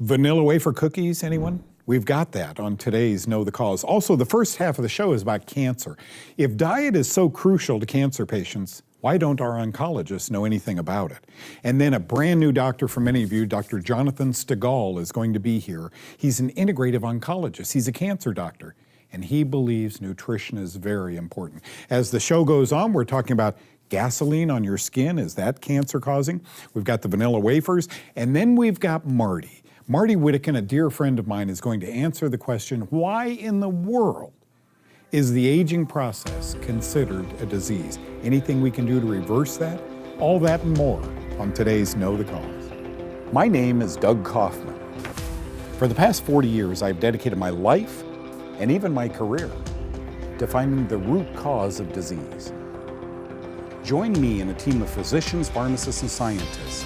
Vanilla wafer cookies, anyone? We've got that on today's Know the Cause. Also, the first half of the show is about cancer. If diet is so crucial to cancer patients, why don't our oncologists know anything about it? And then a brand new doctor for many of you, Dr. Jonathan Stegall, is going to be here. He's an integrative oncologist. He's a cancer doctor, and he believes nutrition is very important. As the show goes on, we're talking about gasoline on your skin. Is that cancer causing? We've got the vanilla wafers, and then we've got Marty. Marty Whittakin, a dear friend of mine, is going to answer the question, why in the world is the aging process considered a disease? Anything we can do to reverse that? All that and more on today's Know the Cause. My name is Doug Kaufman. For the past 40 years, I've dedicated my life and even my career to finding the root cause of disease. Join me in a team of physicians, pharmacists, and scientists,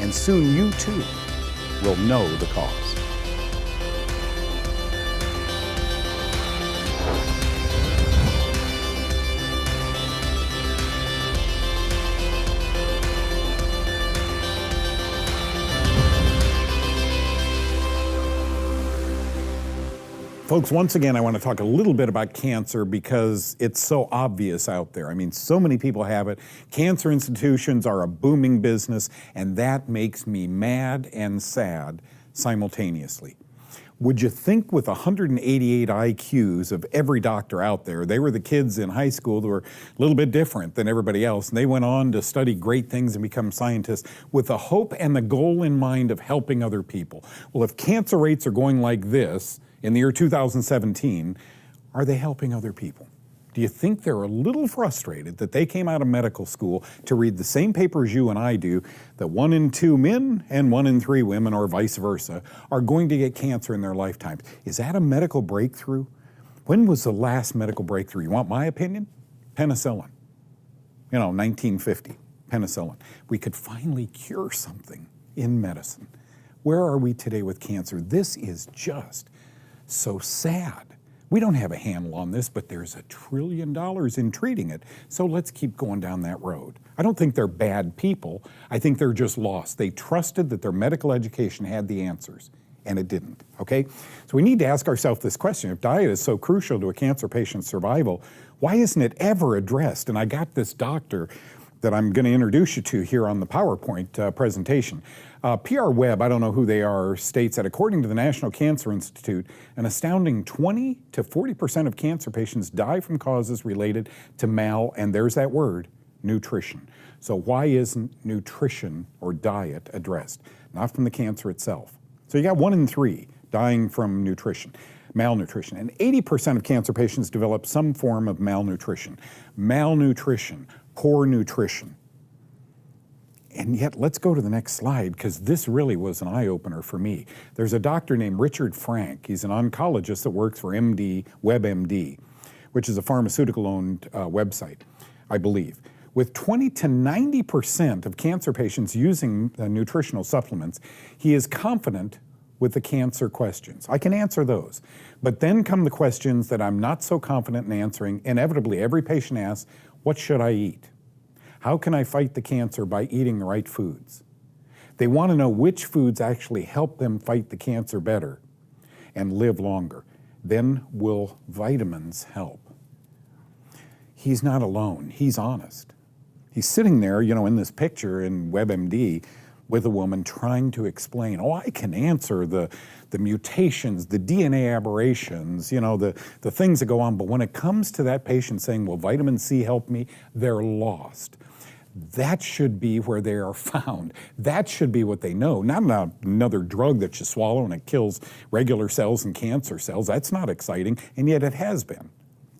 and soon you too will know the cause. Folks, once again, I want to talk a little bit about cancer because it's so obvious out there. I mean, so many people have it. Cancer institutions are a booming business, and that makes me mad and sad simultaneously. Would you think with 188 IQs of every doctor out there, they were the kids in high school that were a little bit different than everybody else, and they went on to study great things and become scientists with the hope and the goal in mind of helping other people. Well, if cancer rates are going like this, in the year 2017, are they helping other people? Do you think they're a little frustrated that they came out of medical school to read the same paper as you and I do, that 1 in 2 men and 1 in 3 women, or vice versa, are going to get cancer in their lifetimes? Is that a medical breakthrough? When was the last medical breakthrough? You want my opinion? Penicillin. 1950, penicillin. We could finally cure something in medicine. Where are we today with cancer? This is just so sad. We don't have a handle on this, but there's $1 trillion in treating it, so let's keep going down that road. I don't think they're bad people. I think they're just lost. They trusted that their medical education had the answers, and it didn't, okay? So we need to ask ourselves this question. If diet is so crucial to a cancer patient's survival, why isn't it ever addressed? And I got this doctor that I'm going to introduce you to here on the PowerPoint presentation. PR Web, I don't know who they are, states that according to the National Cancer Institute, an astounding 20 to 40% of cancer patients die from causes related to and there's that word, nutrition. So why isn't nutrition or diet addressed? Not from the cancer itself. So you got 1 in 3 dying from malnutrition, and 80% of cancer patients develop some form of malnutrition. Malnutrition, poor nutrition. And yet, let's go to the next slide, because this really was an eye-opener for me. There's a doctor named Richard Frank. He's an oncologist that works for WebMD, which is a pharmaceutical-owned website, I believe. With 20 to 90% of cancer patients using nutritional supplements, he is confident with the cancer questions. I can answer those. But then come the questions that I'm not so confident in answering. Inevitably, every patient asks, what should I eat? How can I fight the cancer by eating the right foods? They want to know which foods actually help them fight the cancer better and live longer. Then will vitamins help? He's not alone. He's honest. He's sitting there, in this picture in WebMD with a woman trying to explain, I can answer the mutations, the DNA aberrations, the things that go on. But when it comes to that patient saying, will vitamin C help me? They're lost. That should be where they are found. That should be what they know, not another drug that you swallow and it kills regular cells and cancer cells. That's not exciting, and yet it has been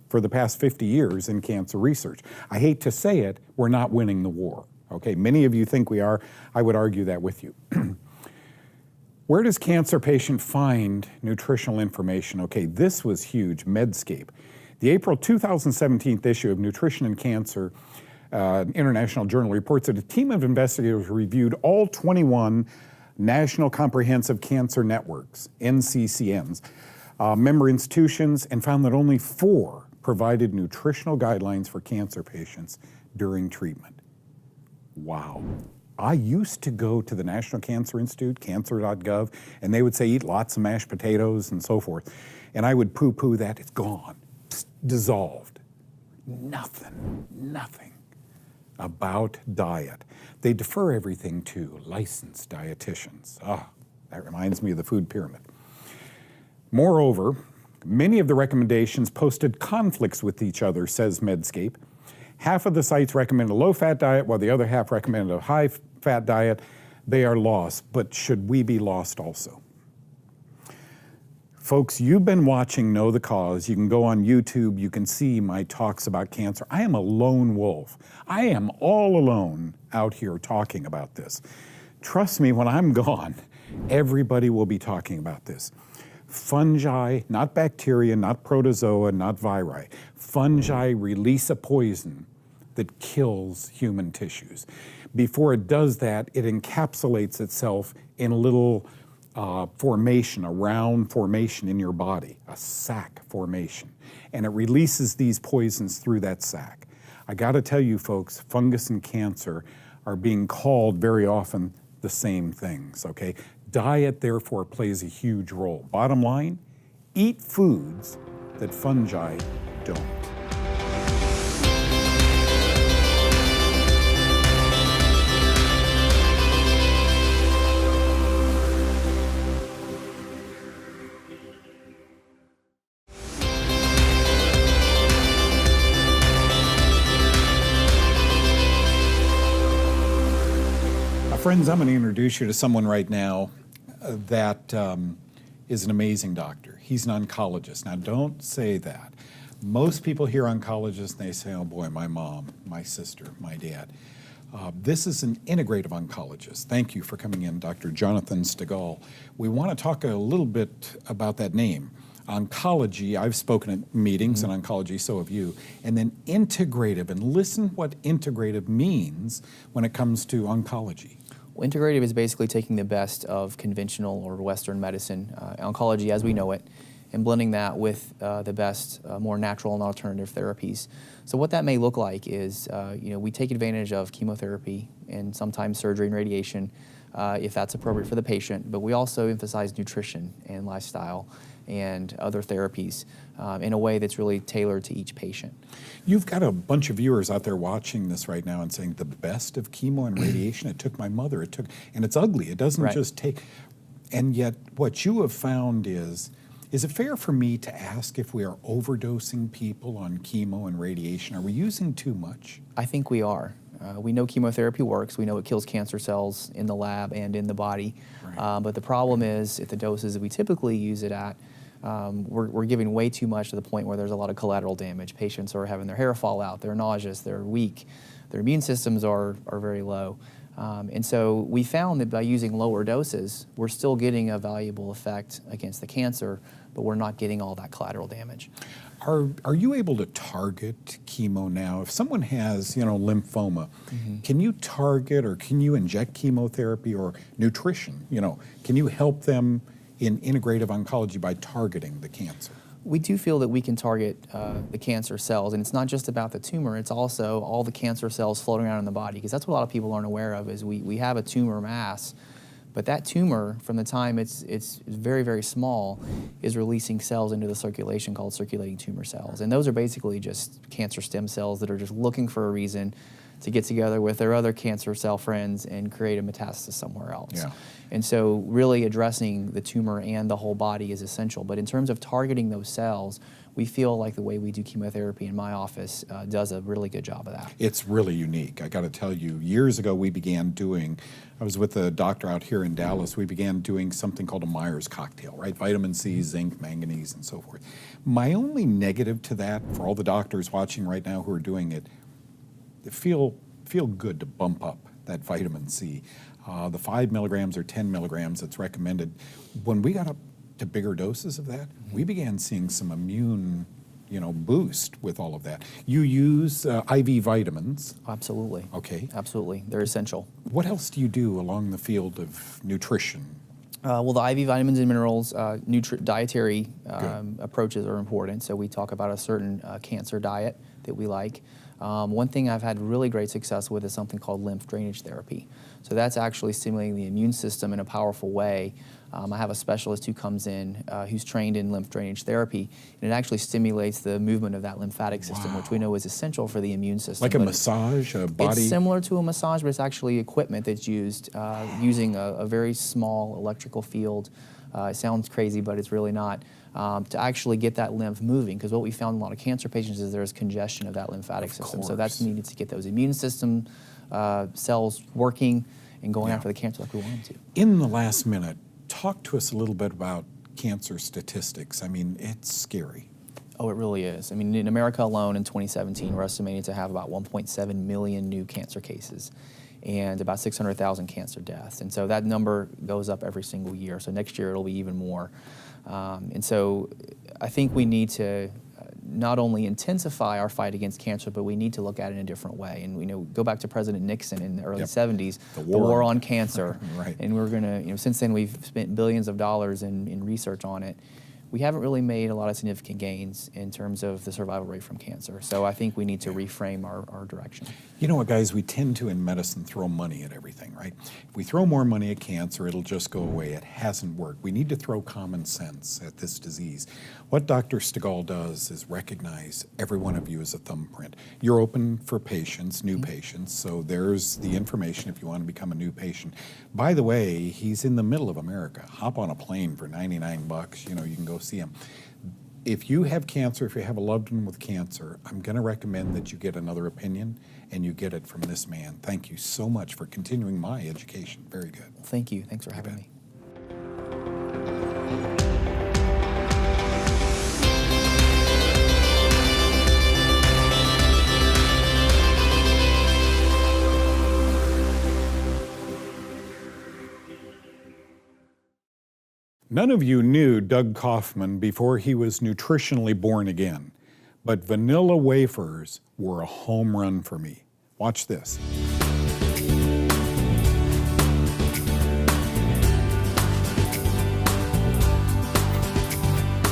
for the past 50 years in cancer research. I hate to say it, we're not winning the war. Okay, many of you think we are. I would argue that with you. Where does cancer patient find nutritional information? Okay, this was huge, Medscape. The April 2017 issue of Nutrition and Cancer International Journal reports that a team of investigators reviewed all 21 National Comprehensive Cancer Networks, NCCNs, member institutions, and found that only 4 provided nutritional guidelines for cancer patients during treatment. Wow. I used to go to the National Cancer Institute, cancer.gov, and they would say eat lots of mashed potatoes and so forth. And I would poo-poo that. It's gone, dissolved. Nothing about diet. They defer everything to licensed dietitians. That reminds me of the food pyramid. Moreover, many of the recommendations posted conflicts with each other, says Medscape. Half of the sites recommend a low-fat diet, while the other half recommend a high-fat diet. They are lost, but should we be lost also? Folks, you've been watching Know the Cause. You can go on YouTube. You can see my talks about cancer. I am a lone wolf. I am all alone out here talking about this. Trust me, when I'm gone, everybody will be talking about this. Fungi, not bacteria, not protozoa, not viri. Fungi release a poison that kills human tissues. Before it does that, it encapsulates itself in a little formation, a round formation in your body, a sac formation. And it releases these poisons through that sac. I gotta tell you folks, fungus and cancer are being called very often the same things, okay? Diet, therefore, plays a huge role. Bottom line, eat foods that fungi don't. Friends, I'm going to introduce you to someone right now that is an amazing doctor. He's an oncologist. Now, don't say that. Most people hear oncologist and they say, oh boy, my mom, my sister, my dad. This is an integrative oncologist. Thank you for coming in, Dr. Jonathan Stegall. We want to talk a little bit about that name. Oncology, I've spoken at meetings in oncology, so have you. And then integrative, and listen what integrative means when it comes to oncology. Well, integrative is basically taking the best of conventional or Western medicine, oncology as we know it, and blending that with the best, more natural and alternative therapies. So what that may look like is, we take advantage of chemotherapy and sometimes surgery and radiation if that's appropriate for the patient, but we also emphasize nutrition and lifestyle and other therapies in a way that's really tailored to each patient. You've got a bunch of viewers out there watching this right now and saying the best of chemo and radiation, it took my mother, and it's ugly, it doesn't just take, and yet what you have found is it fair for me to ask if we are overdosing people on chemo and radiation? Are we using too much? I think we are. We know chemotherapy works. We know it kills cancer cells in the lab and in the body. Right. But the problem is, at the doses that we typically use it at, we're giving way too much to the point where there's a lot of collateral damage. Patients are having their hair fall out, they're nauseous, they're weak, their immune systems are very low. And so we found that by using lower doses, we're still getting a valuable effect against the cancer, but we're not getting all that collateral damage. Are you able to target chemo now? If someone has, lymphoma, can you target or can you inject chemotherapy or nutrition? Can you help them in integrative oncology by targeting the cancer? We do feel that we can target the cancer cells, and it's not just about the tumor, it's also all the cancer cells floating around in the body, because that's what a lot of people aren't aware of, is we have a tumor mass, but that tumor, from the time it's very, very small, is releasing cells into the circulation called circulating tumor cells. And those are basically just cancer stem cells that are just looking for a reason to get together with their other cancer cell friends and create a metastasis somewhere else. Yeah. And so really addressing the tumor and the whole body is essential. But in terms of targeting those cells, we feel like the way we do chemotherapy in my office does a really good job of that. It's really unique. I got to tell you, years ago we began doing, I was with a doctor out here in Dallas, we began doing something called a Myers cocktail, right? Vitamin C, zinc, manganese, and so forth. My only negative to that, for all the doctors watching right now who are doing it, feel good to bump up that vitamin C. The 5 milligrams or 10 milligrams that's recommended, when we got up to bigger doses of that, we began seeing some immune, boost with all of that. You use IV vitamins. Absolutely. Okay. Absolutely. They're essential. What else do you do along the field of nutrition? Well, the IV vitamins and minerals, dietary approaches are important. So we talk about a certain cancer diet that we like. One thing I've had really great success with is something called lymph drainage therapy. So that's actually stimulating the immune system in a powerful way. I have a specialist who comes in who's trained in lymph drainage therapy, and it actually stimulates the movement of that lymphatic system, which we know is essential for the immune system. Like a massage, a body? It's similar to a massage, but it's actually equipment that's used using a very small electrical field. It sounds crazy, but it's really not. To actually get that lymph moving, because what we found in a lot of cancer patients is there's congestion of that lymphatic system. So that's needed to get those immune system cells working and going after the cancer like we want them to. In the last minute, talk to us a little bit about cancer statistics. I mean, it's scary. Oh, it really is. I mean, in America alone in 2017, we're estimating to have about 1.7 million new cancer cases and about 600,000 cancer deaths. And so that number goes up every single year. So next year it'll be even more. And so I think we need to not only intensify our fight against cancer, but we need to look at it in a different way. And go back to President Nixon in the early 70s, the war on cancer. Right. And we're going to, since then we've spent billions of dollars in research on it. We haven't really made a lot of significant gains in terms of the survival rate from cancer. So I think we need to reframe our direction. You know what, guys, we tend to, in medicine, throw money at everything, right? If we throw more money at cancer, it'll just go away. It hasn't worked. We need to throw common sense at this disease. What Dr. Stegall does is recognize every one of you as a thumbprint. You're open for patients, new patients, so there's the information if you want to become a new patient. By the way, he's in the middle of America. Hop on a plane for 99 bucks, you can go see him. If you have cancer, if you have a loved one with cancer, I'm going to recommend that you get another opinion, and you get it from this man. Thank you so much for continuing my education. Very good. Well, thank you. Thanks for having me. None of you knew Doug Kaufman before he was nutritionally born again, but vanilla wafers were a home run for me. Watch this.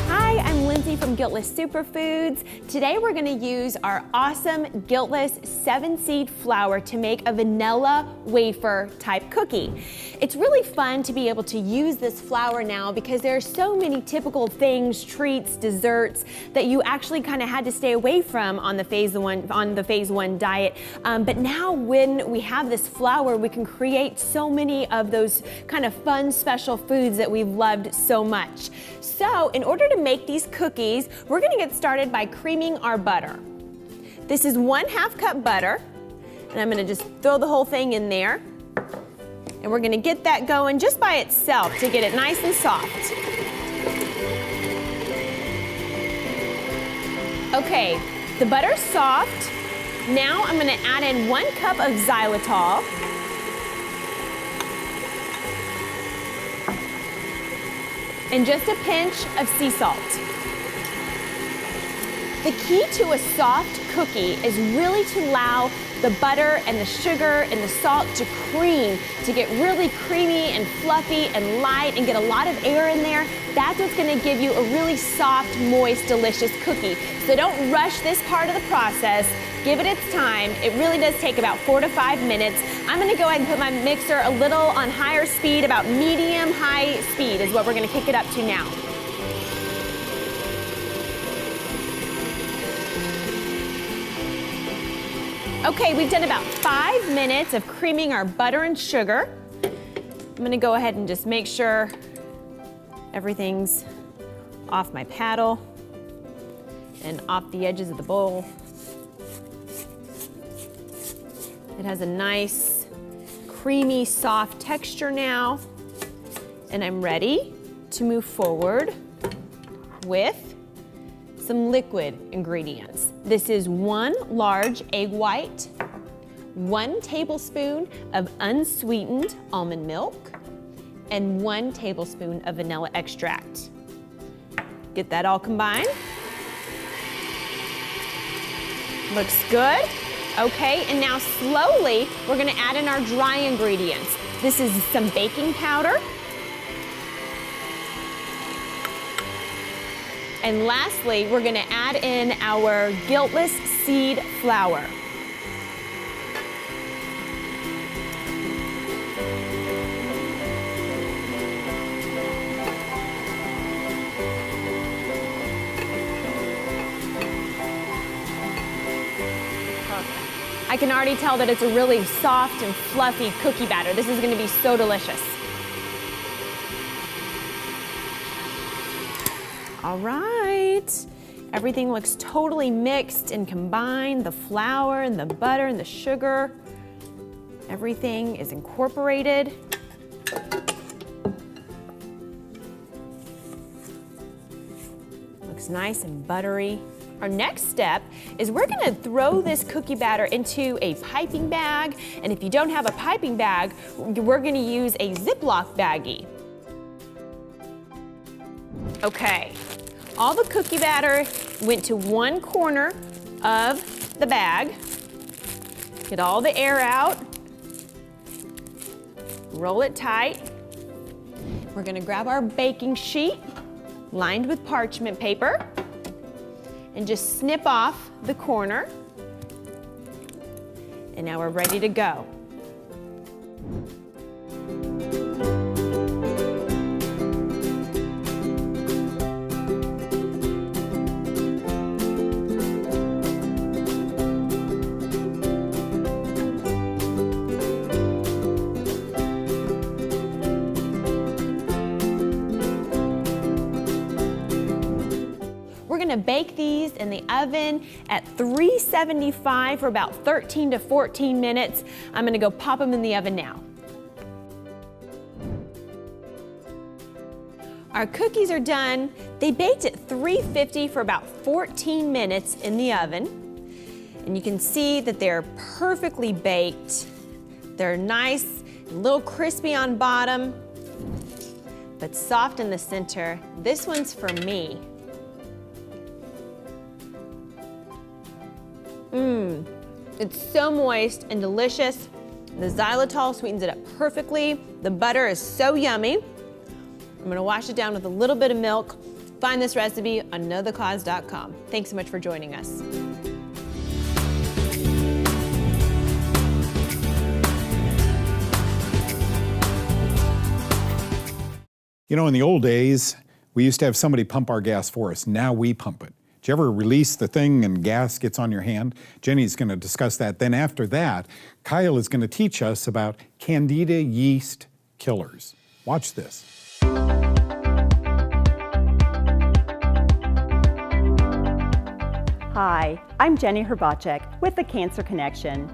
Hi, I'm Lindsay from Guiltless Superfoods. Today we're going to use our awesome Guiltless 7-seed flour to make a vanilla wafer type cookie. It's really fun to be able to use this flour now because there are so many typical things, treats, desserts that you actually kind of had to stay away from on the phase one diet. But now when we have this flour, we can create so many of those kind of fun special foods that we've loved so much. So in order to make these cookies, we're going to get started by creaming our butter. This is 1/2 cup butter, and I'm going to just throw the whole thing in there. And we're going to get that going just by itself to get it nice and soft. Okay, the butter's soft. Now I'm going to add in 1 cup of xylitol. And just a pinch of sea salt. The key to a soft cookie is really to allow the butter and the sugar and the salt to cream, to get really creamy and fluffy and light and get a lot of air in there. That's what's going to give you a really soft, moist, delicious cookie. So don't rush this part of the process. Give it its time. It really does take about 4 to 5 minutes. I'm going to go ahead and put my mixer a little on higher speed, about medium-high speed is what we're going to kick it up to now. Okay, we've done about 5 minutes of creaming our butter and sugar. I'm gonna go ahead and just make sure everything's off my paddle and off the edges of the bowl. It has a nice, creamy, soft texture now. And I'm ready to move forward with some liquid ingredients. This is 1 large egg white, 1 tablespoon of unsweetened almond milk, and 1 tablespoon of vanilla extract. Get that all combined. Looks good. Okay, and now slowly we're gonna add in our dry ingredients. This is some baking powder. And lastly, we're gonna add in our Guiltless seed flour. I can already tell that it's a really soft and fluffy cookie batter. This is going to be so delicious. All right. Everything looks totally mixed and combined. The flour and the butter and the sugar. Everything is incorporated. Looks nice and buttery. Our next step is we're gonna throw this cookie batter into a piping bag, and if you don't have a piping bag, we're gonna use a Ziploc baggie. Okay, all the cookie batter went to one corner of the bag. Get all the air out. Roll it tight. We're gonna grab our baking sheet lined with parchment paper and just snip off the corner. And now we're ready to go. We're gonna bake these in the oven at 375 for about 13 to 14 minutes. I'm gonna go pop them in the oven now. Our cookies are done. They baked at 350 for about 14 minutes in the oven. And you can see that they're perfectly baked. They're nice, a little crispy on bottom, but soft in the center. This one's for me. It's so moist and delicious. The xylitol sweetens it up perfectly. The butter is so yummy. I'm gonna wash it down with a little bit of milk. Find this recipe on knowthecause.com. Thanks so much for joining us. You know, in the old days, we used to have somebody pump our gas for us. Now we pump it. Do you ever release the thing and gas gets on your hand? Jenny's going to discuss that. Then after that, Kyle is going to teach us about Candida yeast killers. Watch this. Hi, I'm Jenny Herbacek with the Cancer Connection.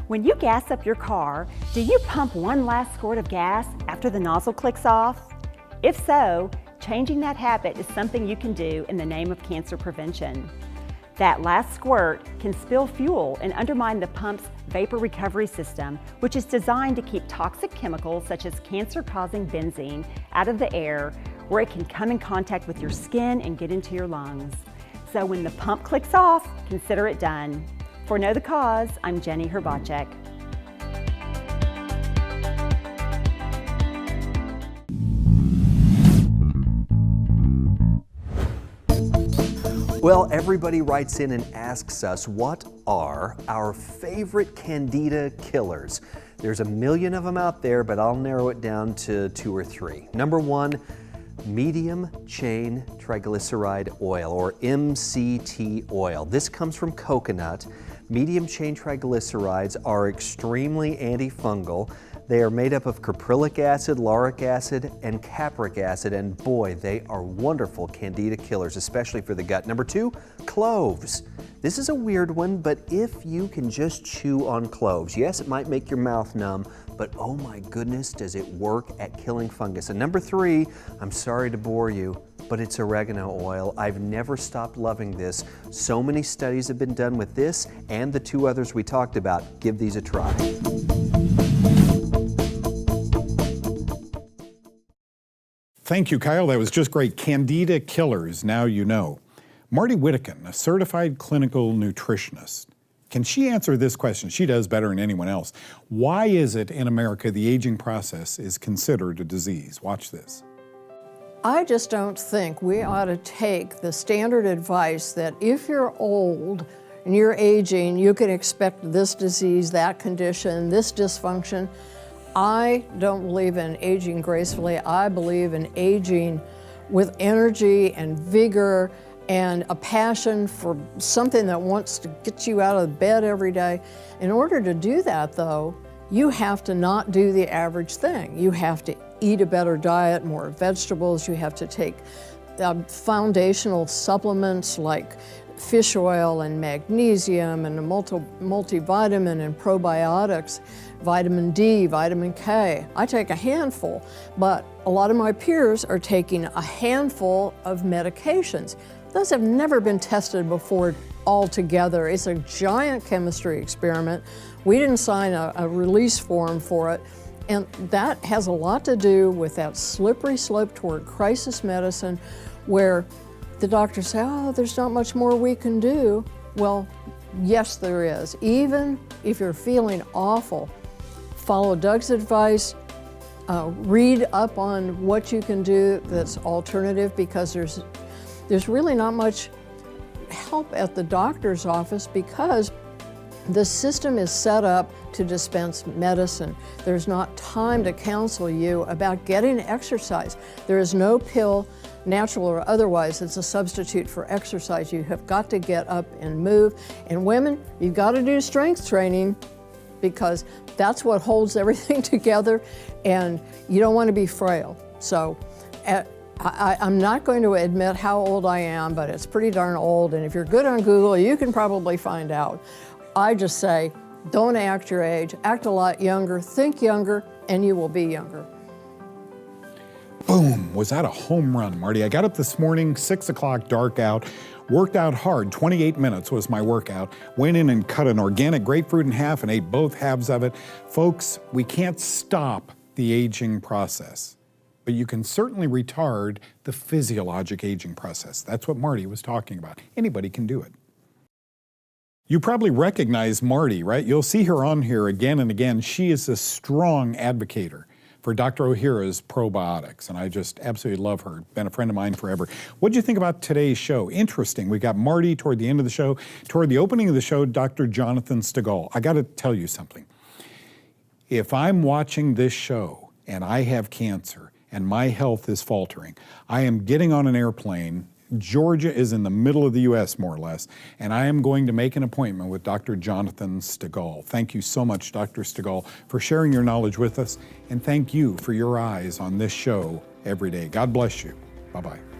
When you gas up your car, do you pump one last squirt of gas after the nozzle clicks off? If so, changing that habit is something you can do in the name of cancer prevention. That last squirt can spill fuel and undermine the pump's vapor recovery system, which is designed to keep toxic chemicals such as cancer-causing benzene out of the air, where it can come in contact with your skin and get into your lungs. So when the pump clicks off, consider it done. For Know the Cause, I'm Jenny Herbacek. Well, everybody writes in and asks us, what are our favorite Candida killers? There's a million of them out there, but I'll narrow it down to 2 or 3. Number 1, medium chain triglyceride oil, or MCT oil. This comes from coconut. Medium chain triglycerides are extremely antifungal. They are made up of caprylic acid, lauric acid, and capric acid, and boy, they are wonderful Candida killers, especially for the gut. Number 2, cloves. This is a weird one, but if you can just chew on cloves, yes, it might make your mouth numb, but oh my goodness, does it work at killing fungus. And number 3, I'm sorry to bore you, but it's oregano oil. I've never stopped loving this. So many studies have been done with this and the 2 others we talked about. Give these a try. Thank you, Kyle. That was just great. Candida killers, now you know. Marty Whittakin, a certified clinical nutritionist. Can she answer this question? She does better than anyone else. Why is it in America the aging process is considered a disease? Watch this. I just don't think we ought to take the standard advice that if you're old, and you're aging, you can expect this disease, that condition, this dysfunction. I don't believe in aging gracefully. I believe in aging with energy and vigor and a passion for something that wants to get you out of bed every day. In order to do that, though, you have to not do the average thing. You have to eat a better diet, more vegetables. You have to take foundational supplements like fish oil and magnesium and a multivitamin and probiotics, vitamin D, vitamin K. I take a handful, but a lot of my peers are taking a handful of medications. Those have never been tested before altogether. It's a giant chemistry experiment. We didn't sign a release form for it. And that has a lot to do with that slippery slope toward crisis medicine where the doctors say, oh, there's not much more we can do. Well, yes, there is. Even if you're feeling awful, follow Doug's advice, read up on what you can do that's alternative, because there's really not much help at the doctor's office because the system is set up to dispense medicine. There's not time to counsel you about getting exercise. There is no pill, natural or otherwise, it's a substitute for exercise. You have got to get up and move. And women, you've got to do strength training because that's what holds everything together, and you don't want to be frail. So I'm not going to admit how old I am, but it's pretty darn old, and if you're good on Google, you can probably find out. I just say, don't act your age, act a lot younger, think younger, and you will be younger. Boom, was that a home run, Marty? I got up this morning, 6 o'clock, dark out, worked out hard, 28 minutes was my workout, went in and cut an organic grapefruit in half and ate both halves of it. Folks, we can't stop the aging process, but you can certainly retard the physiologic aging process. That's what Marty was talking about. Anybody can do it. You probably recognize Marty, right? You'll see her on here again and again. She is a strong advocator for Dr. Ohhira's probiotics, and I just absolutely love her. Been a friend of mine forever. What did you think about today's show? Interesting. We got Marty toward the end of the show. Toward the opening of the show, Dr. Jonathan Stegall. I got to tell you something. If I'm watching this show and I have cancer and my health is faltering, I am getting on an airplane. Georgia is in the middle of the U.S., more or less, and I am going to make an appointment with Dr. Jonathan Stegall. Thank you so much, Dr. Stegall, for sharing your knowledge with us, and thank you for your eyes on this show every day. God bless you. Bye-bye.